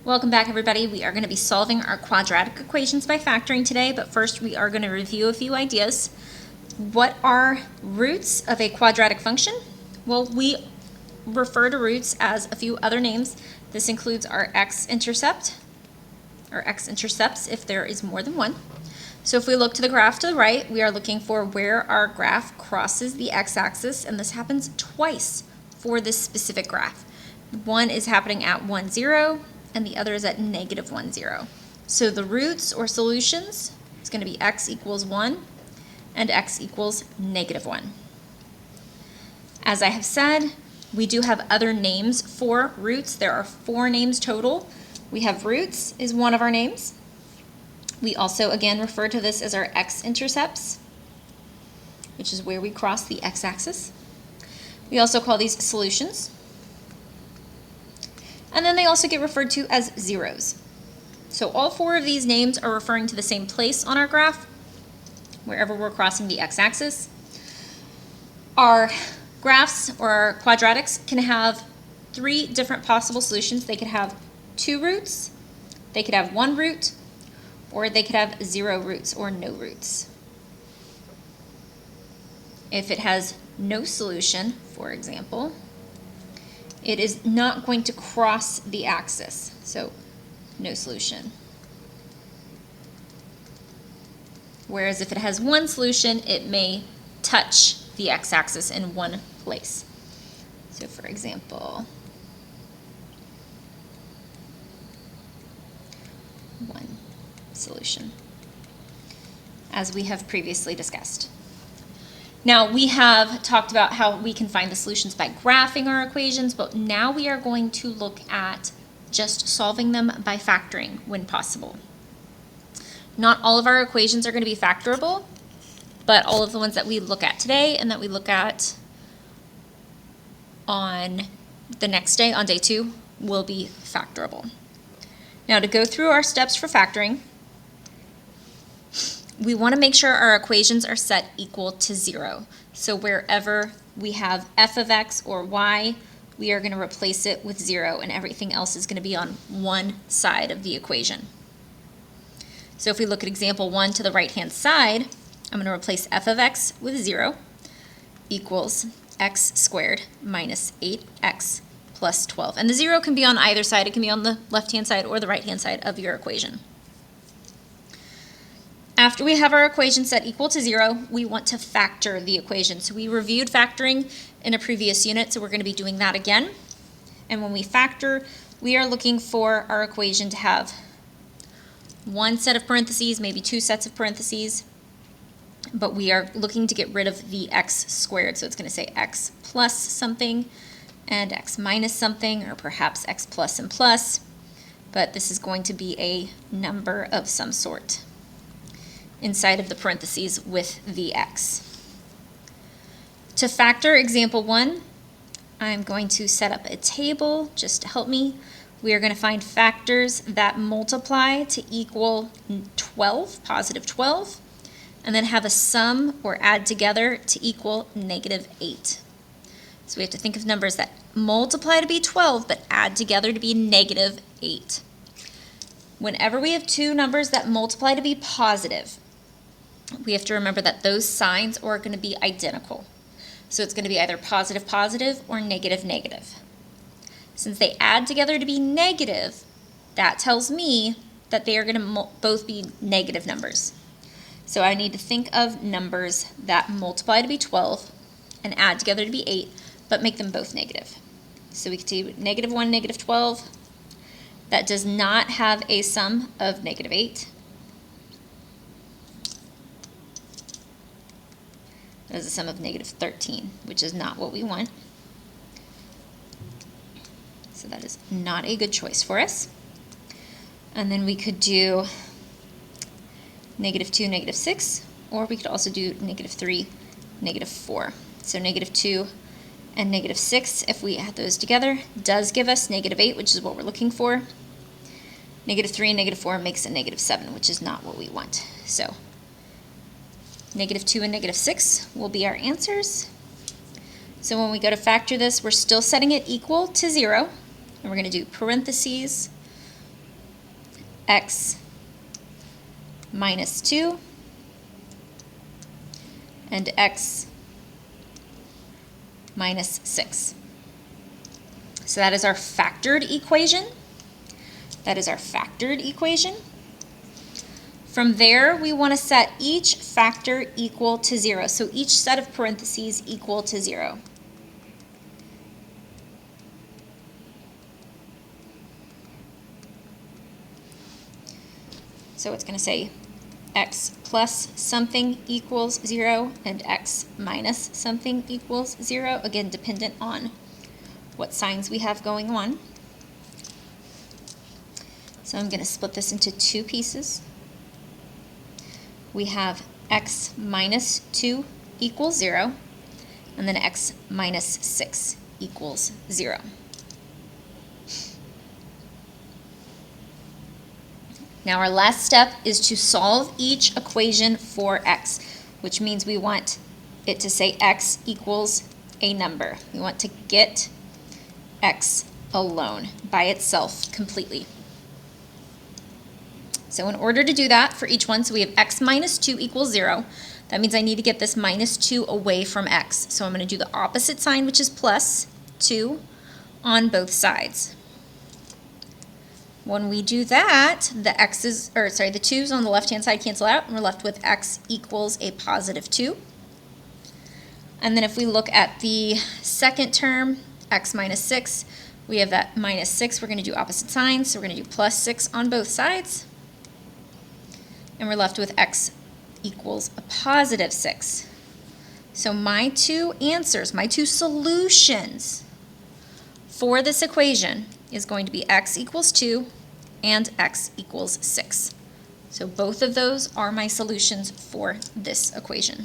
Welcome back, everybody. We are going to be solving our quadratic equations by factoring today, but first we are going to review a few ideas. What are roots of a quadratic function? Well, we refer to roots as a few other names. This includes our x-intercept, or x-intercepts if there is more than one. So if we look to the graph to the right, we are looking for where our graph crosses the x-axis, and this happens twice for this specific graph. One is happening at 1, 0, and the other is at negative 1, 0. So the roots or solutions is going to be x equals 1 and x equals negative 1. As I have said, we do have other names for roots. There are 4 names total. We have roots is one of our names. We also, again, refer to this as our x-intercepts, which is where we cross the x-axis. We also call these solutions. And then they also get referred to as zeros. So all 4 of these names are referring to the same place on our graph, wherever we're crossing the x-axis. Our graphs or our quadratics can have 3 different possible solutions. They could have 2 roots, they could have 1 root, or they could have 0 roots or no roots. If it has no solution, for example, it is not going to cross the axis, so no solution. Whereas if it has 1 solution, it may touch the x-axis in 1 place. So for example, 1 solution, as we have previously discussed. Now, we have talked about how we can find the solutions by graphing our equations, but now we are going to look at just solving them by factoring when possible. Not all of our equations are going to be factorable, but all of the ones that we look at today and that we look at on the next day, on day 2, will be factorable. Now, to go through our steps for factoring, we want to make sure our equations are set equal to 0. So wherever we have f of x or y, we are going to replace it with 0, and everything else is going to be on one side of the equation. So if we look at example 1 to the right-hand side, I'm going to replace f of x with 0 equals x squared minus 8x plus 12. And the 0 can be on either side. It can be on the left-hand side or the right-hand side of your equation. After we have our equation set equal to 0, we want to factor the equation. So we reviewed factoring in a previous unit, so we're going to be doing that again. And when we factor, we are looking for our equation to have 1 set of parentheses, maybe 2 sets of parentheses, but we are looking to get rid of the x squared. So it's going to say x plus something and x minus something, or perhaps x plus and plus, but this is going to be a number of some sort inside of the parentheses with the x. To factor example 1, I'm going to set up a table just to help me. We are going to find factors that multiply to equal 12, positive 12, and then have a sum or add together to equal negative 8. So we have to think of numbers that multiply to be 12 but add together to be negative 8. Whenever we have 2 numbers that multiply to be positive, we have to remember that those signs are going to be identical. So it's going to be either positive, positive, or negative, negative. Since they add together to be negative, that tells me that they are going to both be negative numbers. So I need to think of numbers that multiply to be 12 and add together to be 8, but make them both negative. So we could do negative 1, negative 12. That does not have a sum of negative 8. That is a sum of negative 13, which is not what we want. So that is not a good choice for us. And then we could do negative 2, negative 6, or we could also do negative 3, negative 4. So negative 2 and negative 6, if we add those together, does give us negative 8, which is what we're looking for. Negative 3 and negative 4 makes a negative 7, which is not what we want. So negative 2 and negative 6 will be our answers. So when we go to factor this, we're still setting it equal to 0. And we're going to do parentheses x minus 2 and x minus 6. So that is our factored equation. That is our factored equation. From there, we want to set each factor equal to 0. So each set of parentheses equal to 0. So it's going to say x plus something equals 0 and x minus something equals 0. Again, dependent on what signs we have going on. So I'm going to split this into two pieces. We have x minus 2 equals 0, and then x minus 6 equals 0. Now our last step is to solve each equation for x, which means we want it to say x equals a number. We want to get x alone, by itself, completely. So in order to do that for each one, so we have x minus 2 equals 0. That means I need to get this minus 2 away from x. So I'm going to do the opposite sign, which is plus 2 on both sides. When we do that, the x's, or sorry, the 2's on the left-hand side cancel out, and we're left with x equals a positive 2. And then if we look at the second term, x minus 6, we have that minus 6. We're going to do opposite signs, so we're going to do plus 6 on both sides. And we're left with x equals a positive 6. So my two answers, my two solutions for this equation is going to be x equals 2 and x equals 6. So both of those are my solutions for this equation.